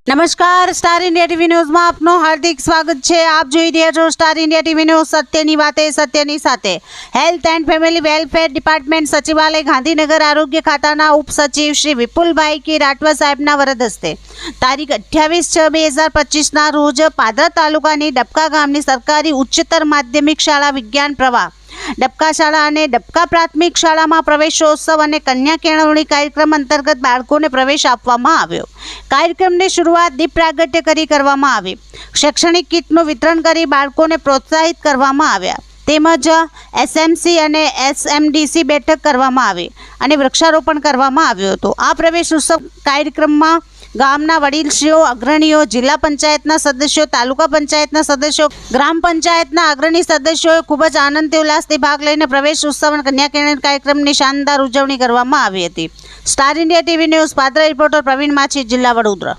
નમસ્કાર, star India TV ન્યૂઝમાં આપનું હાર્દિક સ્વાગત છે। આપ જોઈ રહ્યા છો સ્ટાર ઇન્ડિયા ટીવી ન્યૂઝ, સત્યની વાતે સત્યની સાથે। Health and family welfare department સચિવાલય ગાંધીનગર આરોગ્ય ખાતાના ઉપસચિવ શ્રી વિપુલભાઈ કે રાઠવા સાહેબના વરદ હસ્તે તારીખ 28/6/2025ના રોજ પાદરા તાલુકાની ડબકા ગામની સરકારી ઉચ્ચતર માધ્યમિક શાળા વિજ્ઞાન પ્રવાહ ડબકા શાળા અને ડબકા પ્રાથમિક શાળામાં પ્રવેશોત્સવ અને કન્યા કેળવણી કાર્યક્રમ અંતર્ગત બાળકોને પ્રવેશ આપવામાં આવ્યો। કાર્યક્રમની શરૂઆત દીપ પ્રાગટ્ય કરી કરવામાં આવી। શૈક્ષણિક કિટનું વિતરણ કરી બાળકોને પ્રોત્સાહિત કરવામાં આવ્યા તેમજ એસએમસી અને એસએમડીસી બેઠક કરવામાં આવી અને વૃક્ષારોપણ કરવામાં આવ્યું હતું। આ પ્રવેશ ઉત્સવ કાર્યક્રમમાં ગામના વડીલશ્રીઓ, અગ્રણીઓ, જિલ્લા પંચાયતના સદસ્યો, તાલુકા પંચાયતના સદસ્યો, ગ્રામ પંચાયતના અગ્રણી સદસ્યોએ ખૂબ જ આનંદથી ઉલ્લાસથી ભાગ લઈને પ્રવેશ ઉત્સવ અને કન્યા કેળવણી કાર્યક્રમની શાનદાર ઉજવણી કરવામાં આવી હતી। Star India TV news Padra reporter Pravin Machhi, જિલ્લા વડોદરા।